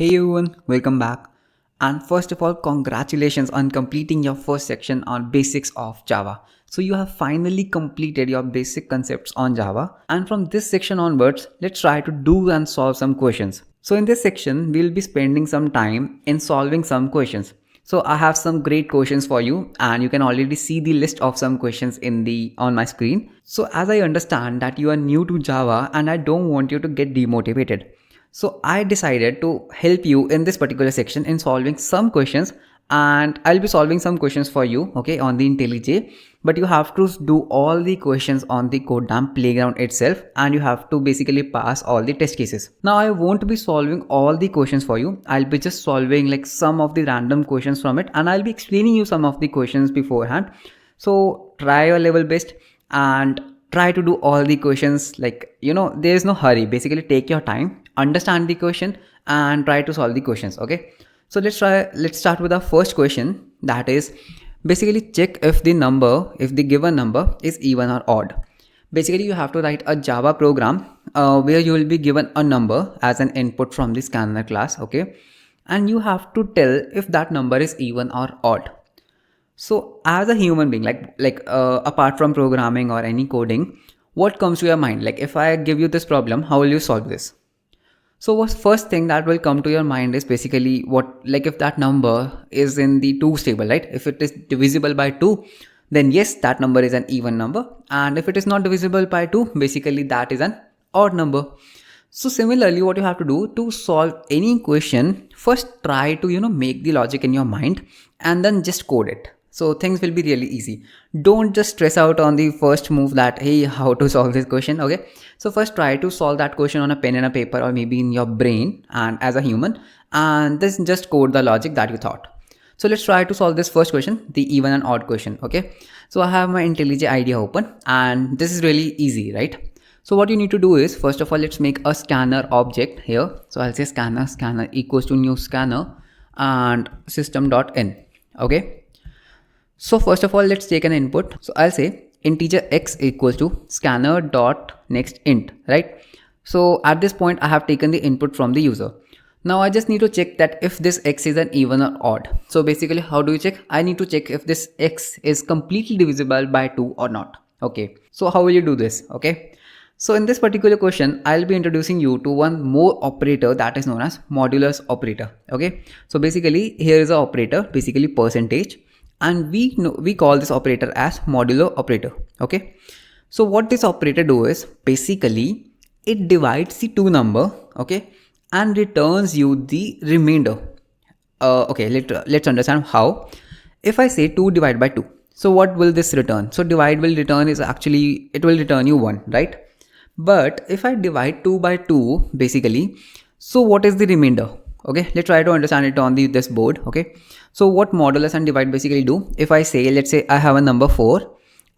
Hey everyone, welcome back. And first of all, congratulations on completing your first section on basics of Java. So you have finally completed your basic concepts on Java. And from this section onwards, let's try to do and solve some questions. So in this section, we'll be spending some time in solving some questions. So I have some great questions for you, and you can already see the list of some questions on my screen. So as I understand that you are new to Java and I don't want you to get demotivated. So I decided to help you in this particular section in solving some questions, and I'll be solving some questions for you, okay, on the IntelliJ. But you have to do all the questions on the Codedamn playground itself, and you have to basically pass all the test cases. Now I won't be solving all the questions for you. I'll be just solving like some of the random questions from it, and I'll be explaining you some of the questions beforehand. So try your level best and try to do all the questions. There is no hurry. Basically take your time, understand the question and try to solve the questions. Okay, so let's start with our first question, that is basically check if the given number is even or odd. Basically you have to write a Java program where you will be given a number as an input from the scanner class, okay, and you have to tell if that number is even or odd. So as a human being, apart from programming or any coding, what comes to your mind? Like if I give you this problem, how will you solve this? So what's first thing that will come to your mind is basically if that number is in the 2's table, right? If it is divisible by 2, then yes, that number is an even number. And if it is not divisible by 2, basically that is an odd number. So similarly, what you have to do to solve any equation, first try to, make the logic in your mind and then just code it. So things will be really easy. Don't just stress out on the first move that, hey, how to solve this question. Okay. So first try to solve that question on a pen and a paper or maybe in your brain and as a human, and then just code the logic that you thought. So let's try to solve this first question, the even and odd question. Okay. So I have my IntelliJ Idea open and this is really easy, right? So what you need to do is, first of all, let's make a scanner object here. So I'll say scanner equals to new scanner and system.in. Okay. So first of all, let's take an input. So I'll say integer x equals to scanner dot next int, right? So at this point, I have taken the input from the user. Now I just need to check that if this x is an even or odd. So basically, how do you check? I need to check if this x is completely divisible by 2 or not. Okay. So how will you do this? Okay. So in this particular question, I'll be introducing you to one more operator that is known as modulus operator. Okay. So basically here is an operator, basically percentage. And we call this operator as modulo operator. Okay. So what this operator do is basically it divides the two number, okay, and returns you the remainder. Okay, let's understand how. If I say 2 divided by 2, so what will this return? So divide will return is actually, it will return you 1, right? But if I divide 2 by 2, basically, so what is the remainder? Okay, let's try to understand it on this board. Okay, so what modulus and divide basically do? If I say, let's say I have a number 4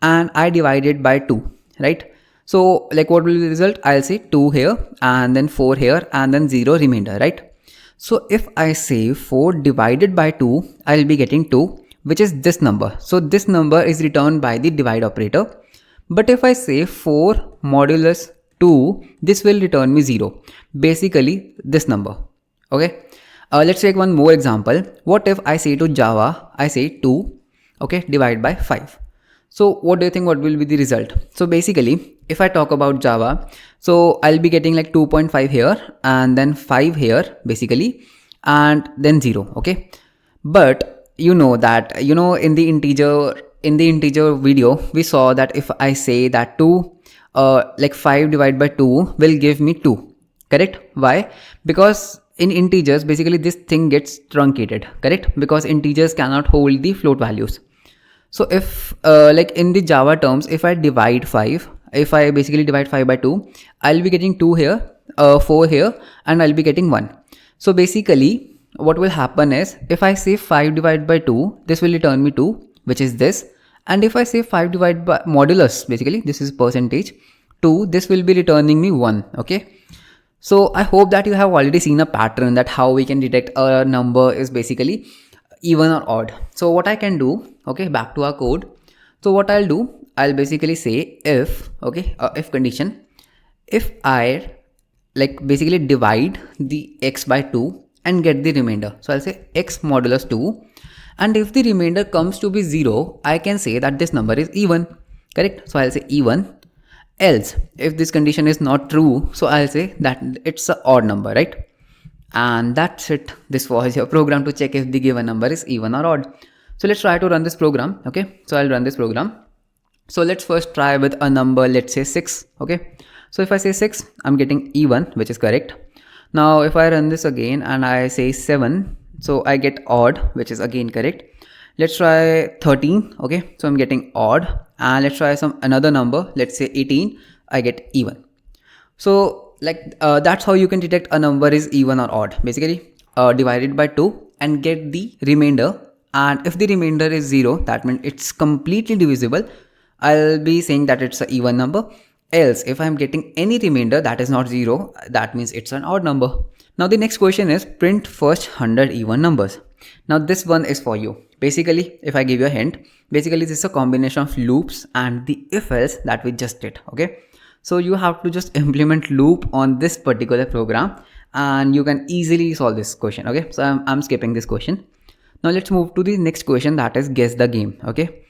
and I divide it by 2, right? So like what will be the result? I'll say 2 here and then 4 here and then 0 remainder, right? So if I say 4 divided by 2, I'll be getting 2, which is this number. So this number is returned by the divide operator. But if I say 4 modulus 2, this will return me 0. Basically this number. Okay. Let's take one more example. What if I say to Java, I say 2, okay, divide by 5. So what do you think what will be the result? So basically, if I talk about Java, so I'll be getting like 2.5 here and then 5 here basically, and then 0. Okay. But you know that, in the integer video, we saw that if I say that 5 divided by 2 will give me 2. Correct? Why? Because in integers, basically this thing gets truncated, correct? Because integers cannot hold the float values. So if in the Java terms, if I divide 5, if I basically divide 5 by 2, I'll be getting 2 here, 4 here, and I'll be getting 1. So basically what will happen is, if I say 5 divided by 2, this will return me 2, which is this. And if I say 5 divided by modulus, basically this is percentage 2, this will be returning me 1. Okay. So I hope that you have already seen a pattern that how we can detect a number is basically even or odd. So what I can do, okay, back to our code. So what I'll do, I'll basically say if, okay, if condition, if I basically divide the x by 2 and get the remainder. So I'll say x modulus 2, and if the remainder comes to be 0, I can say that this number is even, correct? So I'll say even. Else, if this condition is not true, so I'll say that it's an odd number, right? And that's it. This was your program to check if the given number is even or odd. So let's try to run this program. Okay, so I'll run this program. So let's first try with a number, let's say 6. Okay, so if I say 6, I'm getting even, which is correct. Now if I run this again and I say 7, so I get odd, which is again correct. Let's try 13. Okay, so I'm getting odd. And let's try another number, let's say 18, I get even. So like that's how you can detect a number is even or odd. Basically divide it by 2 and get the remainder, and if the remainder is 0, that means it's completely divisible. I'll be saying that it's an even number. Else, if I'm getting any remainder that is not 0, that means it's an odd number. Now the next question is print first 100 even numbers. Now this one is for you. Basically, if I give you a hint, basically this is a combination of loops and the if else that we just did. Okay, so you have to just implement loop on this particular program and you can easily solve this question. Okay, so I'm skipping this question. Now let's move to the next question, that is guess the game. Okay,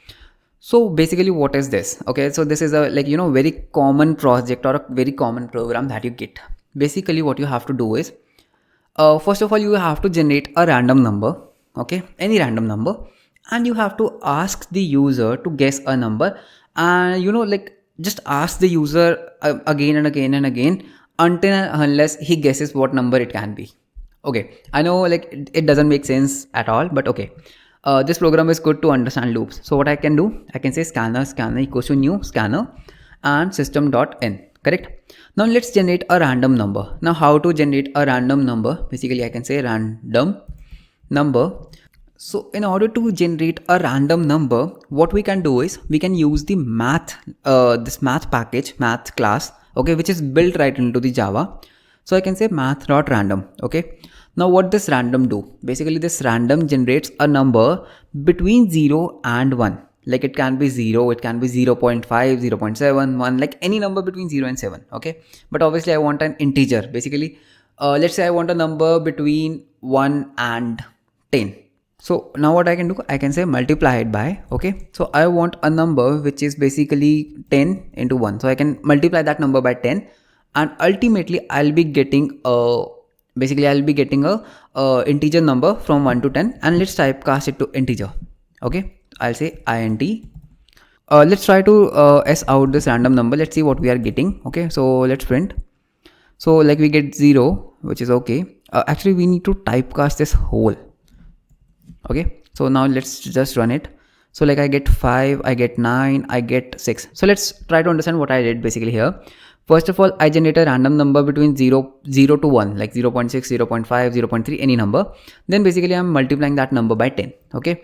so basically what is this? Okay, so this is a very common project or a very common program that you get. Basically what you have to do is first of all you have to generate a random number. Okay, any random number, and you have to ask the user to guess a number, and just ask the user again and again and again until and unless he guesses what number it can be. Okay, I know it doesn't make sense at all, but okay, this program is good to understand loops. So what I can do, I can say scanner equals to new scanner and system.n. correct? Now let's generate a random number. Now how to generate a random number? Basically I can say random number. So in order to generate a random number, what we can do is we can use the math package, math class, okay, which is built right into the Java. So I can say math.random. Okay, now what this random do? Basically this random generates a number between 0 and 1. Like it can be 0, it can be 0.5, 0.7, 1, like any number between 0 and 7. Okay, but obviously I want an integer. Basically let's say I want a number between 1 and 10. So now what I can do, I can say multiply it by, okay, so I want a number which is basically 10 into 1. So I can multiply that number by 10 and ultimately I'll be getting a integer number from 1 to 10, and let's typecast it to integer. Okay, I'll say int. Let's try to s out this random number. Let's see what we are getting. Okay, so let's print. So like we get 0, which is okay. Actually we need to typecast this whole. Okay, so now let's just run it. So like I get 5, I get 9, I get 6. So let's try to understand what I did basically here. First of all, I generate a random number between 0 to 1, like 0.6, 0.5, 0.3, any number. Then basically I'm multiplying that number by 10. Okay,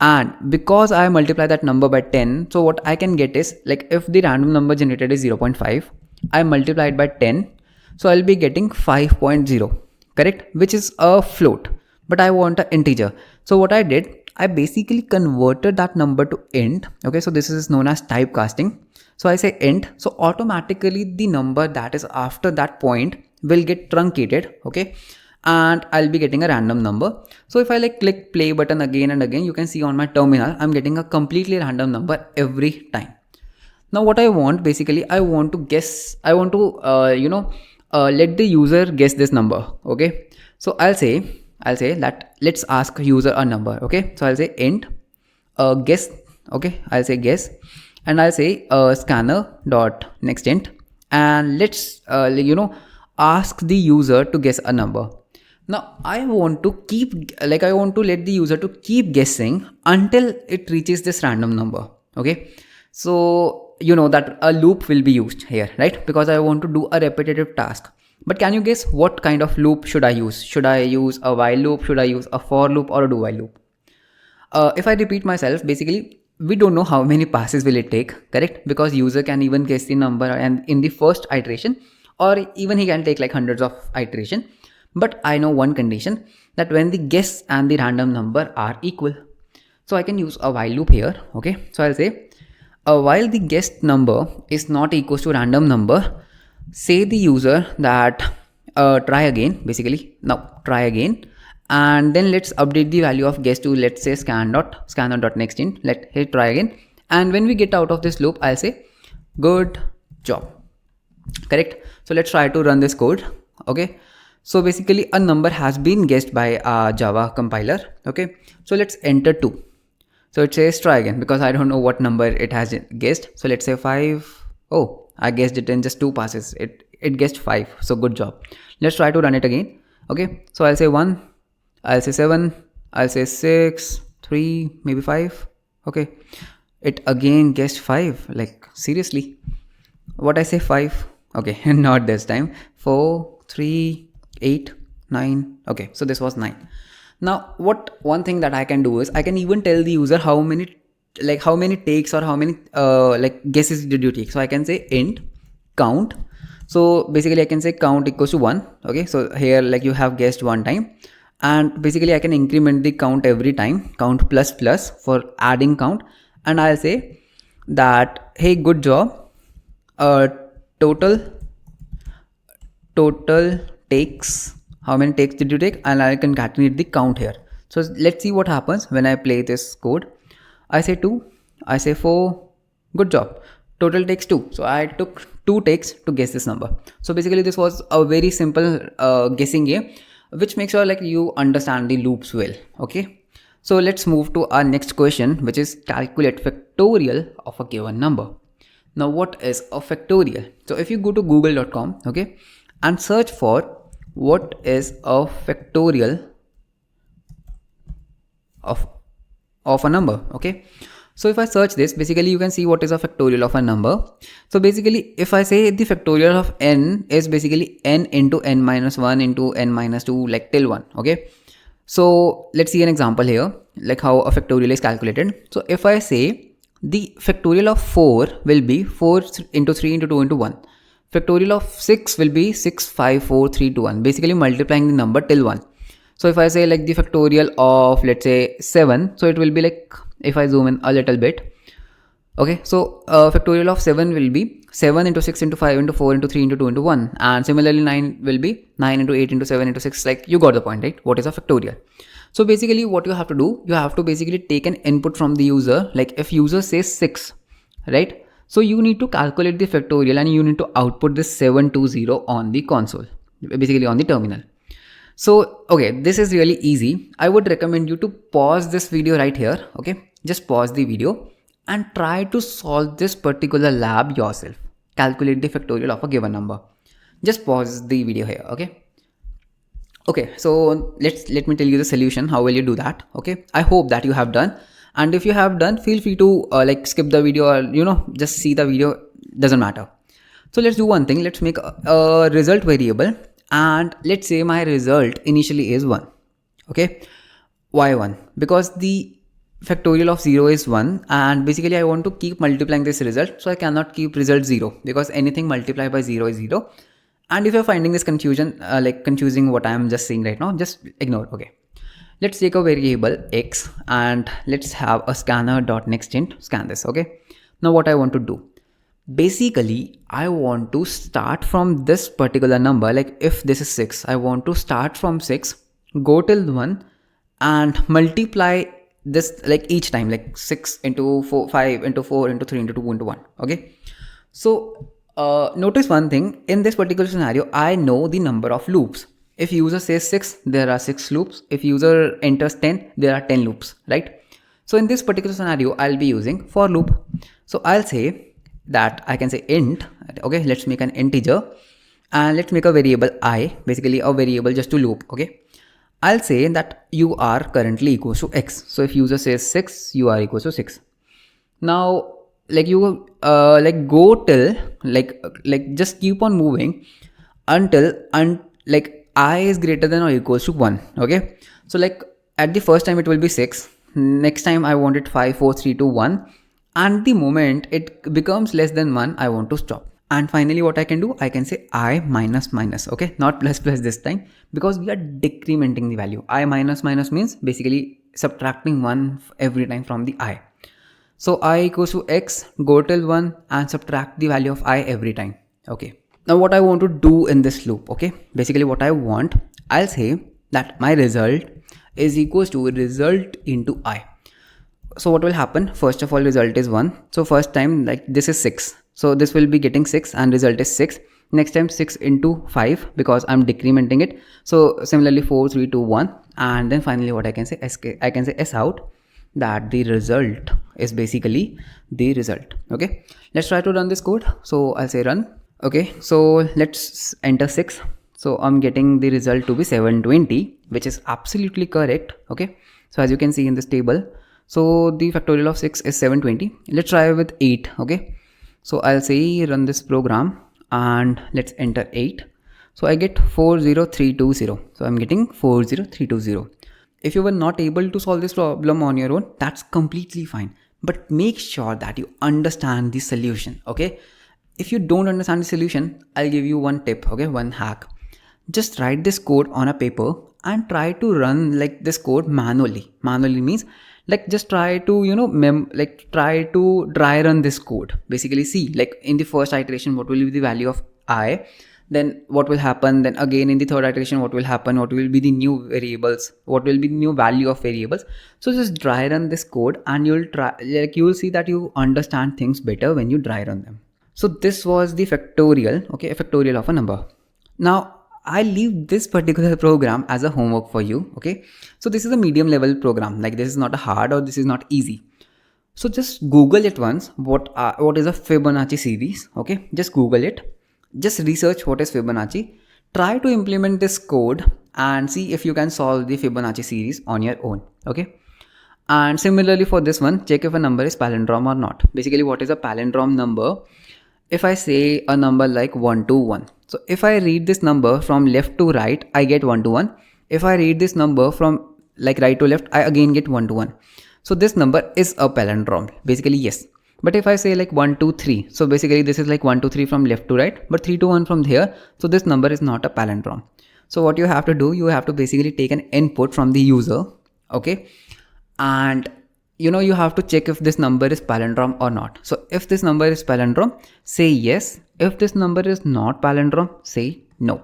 and because I multiply that number by 10, so what I can get is, like if the random number generated is 0.5, I multiply it by 10, so I'll be getting 5.0, correct, which is a float, but I want an integer. So what I did, I basically converted that number to int. Okay, so this is known as typecasting. So I say int, so automatically the number that is after that point will get truncated. Okay, and I'll be getting a random number. So if I click play button again and again, you can see on my terminal I'm getting a completely random number every time. Now what I want, basically I want to let the user guess this number. Okay, so I'll say that let's ask user a number. Okay, so I'll say int guess. Okay, I'll say guess, and I'll say scanner dot next int, and let's ask the user to guess a number. Now I want to let the user to keep guessing until it reaches this random number. Okay, so you know that a loop will be used here, right? Because I want to do a repetitive task. But can you guess what kind of loop should I use? Should I use a while loop? Should I use a for loop or a do while loop? If I repeat myself, basically we don't know how many passes will it take, correct? Because user can even guess the number and in the first iteration, or even he can take like hundreds of iteration. But I know one condition, that when the guess and the random number are equal. So I can use a while loop here. Okay, so I'll say while the guessed number is not equal to random number, say the user that try again. Basically now try again, and then let's update the value of guess to, let's say, scanner.nextInt. Let hit try again, and when we get out of this loop, I'll say good job. Correct. So let's try to run this code. Okay, so basically a number has been guessed by Java compiler. Okay, so let's enter 2. So it says try again because I don't know what number it has guessed. So let's say 5. Oh, I guessed it in just 2 passes. It guessed 5. So good job. Let's try to run it again. Okay, so I'll say 1, I'll say 7, I'll say 6, 3, maybe 5. Okay, it again guessed 5. Like seriously, what I say 5. Okay, not this time. 4, 3, 8, 9. Okay, so this was 9. Now one thing that I can do is I can even tell the user how many takes or how many guesses did you take. So I can say int count. So basically I can say count equals to 1. Okay, so here like you have guessed 1 time, and basically I can increment the count every time, count plus plus for adding count, and I'll say that hey, good job, total takes, how many takes did you take, and I can concatenate the count here. So let's see what happens when I play this code. I say 2, I say 4, good job, total takes 2. So I took 2 takes to guess this number. So basically this was a very simple guessing game, which makes sure like you understand the loops well. Okay, so let's move to our next question, which is calculate factorial of a given number. Now what is a factorial? So if you go to google.com, okay, and search for what is a factorial of a number. Okay, so if I search this, basically you can see what is a factorial of a number. So basically if I say the factorial of n is basically n into n minus 1 into n minus 2, like till 1. Okay, so let's see an example here, like how a factorial is calculated. So if I say the factorial of 4 will be 4 into 3 into 2 into 1. Factorial of 6 will be 6, 5, 4, 3, 2, 1. Basically multiplying the number till 1. So if I say like the factorial of, let's say, 7, so it will be like, if I zoom in a little bit. Okay, so factorial of 7 will be 7 into 6 into 5 into 4 into 3 into 2 into 1. And similarly 9 will be 9 into 8 into 7 into 6. Like you got the point, right? What is a factorial? So basically what you have to do, you have to basically take an input from the user. Like if user says 6, right? So you need to calculate the factorial and you need to output this 720 on the console, basically on the terminal. So, okay, this is really easy. I would recommend you to pause this video right here. Okay, just pause the video and try to solve this particular lab yourself. Calculate the factorial of a given number. Just pause the video here. Okay, so let me tell you the solution. How will you do that? Okay, I hope that you have done. And if you have done, feel free to skip the video or just see the video, doesn't matter. So let's do one thing. Let's make a result variable, and let's say my result initially is 1. Okay, why 1? Because the factorial of 0 is 1, and basically I want to keep multiplying this result, so I cannot keep result 0 because anything multiplied by 0 is 0. And if you're finding this confusion, confusing what I'm just saying right now, just ignore. Okay. Let's take a variable x and let's have a scanner.nextInt scan this. Okay, now what I want to do, basically I want to start from this particular number. Like if this is 6, I want to start from 6, go till 1 and multiply this like each time, like 6 into 4, 5 into 4 into 3 into 2 into 1. Okay, so notice one thing, in this particular scenario I know the number of loops. If user says 6, there are 6 loops. If user enters 10, there are 10 loops, right? So in this particular scenario, I'll be using for loop. So I'll say that I can say int. Okay, let's make an integer and let's make a variable I, basically a variable just to loop. Okay, I'll say that you are currently equals to x. So if user says 6, you are equals to 6. Now, like you go till just keep on moving until I is greater than or equals to 1. Okay, so like at the first time it will be 6, next time I want it 5, 4, 3, 2, 1, and the moment it becomes less than 1, I want to stop. And finally what I can do, I can say I minus minus. Okay, not plus plus this time, because we are decrementing the value. I minus minus means basically subtracting 1 every time from the I. So I equals to x, go till 1 and subtract the value of I every time. Okay, Now what I want to do in this loop, okay, basically what I want, I'll say that my result is equals to result into I. So what will happen? First of all, result is 1. So first time, like this is 6. So this will be getting 6 and result is 6. Next time 6 into 5 because I'm decrementing it. So similarly 4, 3, 2, 1. And then finally what I can say, I can say S out, that the result is basically the result. Okay, let's try to run this code. So I'll say run. Okay, so let's enter 6. So I'm getting the result to be 720, which is absolutely correct. Okay, so as you can see in this table, so the factorial of 6 is 720. Let's try with 8. Okay, so I'll say run this program and let's enter 8. So I get 40320. So I'm getting 40320. If you were not able to solve this problem on your own, that's completely fine. But make sure that you understand the solution. Okay, if you don't understand the solution, I'll give you one tip. Okay, one hack. Just write this code on a paper and try to run like this code manually. Manually means like just try to try to dry run this code. Basically see like in the first iteration what will be the value of I, then what will happen, then again in the third iteration what will happen, what will be the new variables, what will be the new value of variables. So just dry run this code and you'll see that you understand things better when you dry run them. So this was the factorial, okay, a factorial of a number. Now I leave this particular program as a homework for you. Okay, so this is a medium level program, like this is not a hard or this is not easy. So just Google it once. What is a Fibonacci series? Okay, just Google it. Just research what is Fibonacci. Try to implement this code and see if you can solve the Fibonacci series on your own. Okay, and similarly for this one, check if a number is palindrome or not. Basically, what is a palindrome number? If I say a number like 1 to 1, so if I read this number from left to right, I get 1 to 1. If I read this number from like right to left, I again get 1 to 1. So this number is a palindrome, basically yes. But if I say like 1, 2, 3, so basically this is like 1, 2, 3 from left to right, but 3 to 1 from here. So this number is not a palindrome. So what you have to do, you have to basically take an input from the user, okay, and you have to check if this number is palindrome or not. So if this number is palindrome, say yes. If this number is not palindrome, say no.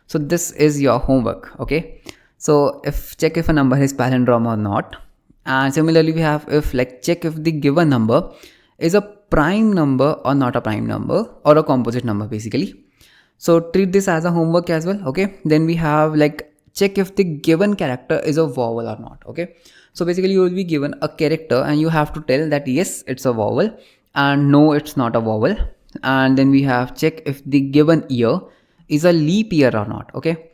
So this is your homework. Okay, so check if a number is palindrome or not. And similarly we have if like check if the given number is a prime number or not a prime number or a composite number basically. So treat this as a homework as well. Okay, then we have like check if the given character is a vowel or not. Okay, so basically you will be given a character and you have to tell that yes it's a vowel and no it's not a vowel. And then we have check if the given year is a leap year or not. Okay,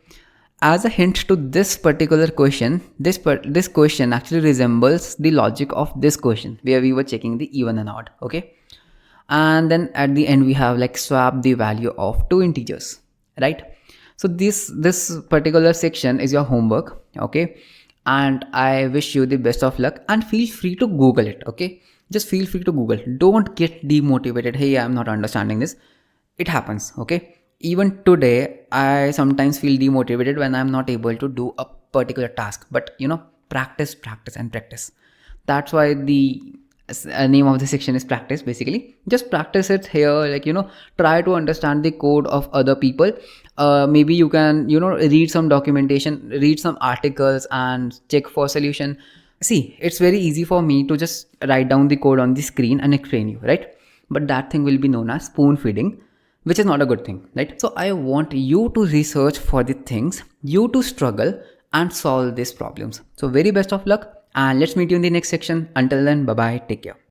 as a hint to this particular question, this question actually resembles the logic of this question where we were checking the even and odd. Okay, and then at the end we have like swap the value of two integers, right? So this particular section is your homework. Okay, and I wish you the best of luck and feel free to Google it. Okay, just feel free to Google. Don't get demotivated. Hey, I'm not understanding this. It happens. Okay, even today I sometimes feel demotivated when I'm not able to do a particular task, but practice and practice. That's why the name of the section is practice. Basically just practice it here, like try to understand the code of other people. Maybe you can read some documentation, read some articles and check for solution. See, it's very easy for me to just write down the code on the screen and explain you, right? But that thing will be known as spoon feeding, which is not a good thing, right? So I want you to research for the things, you to struggle and solve these problems. So very best of luck and let's meet you in the next section. Until then, bye bye, take care.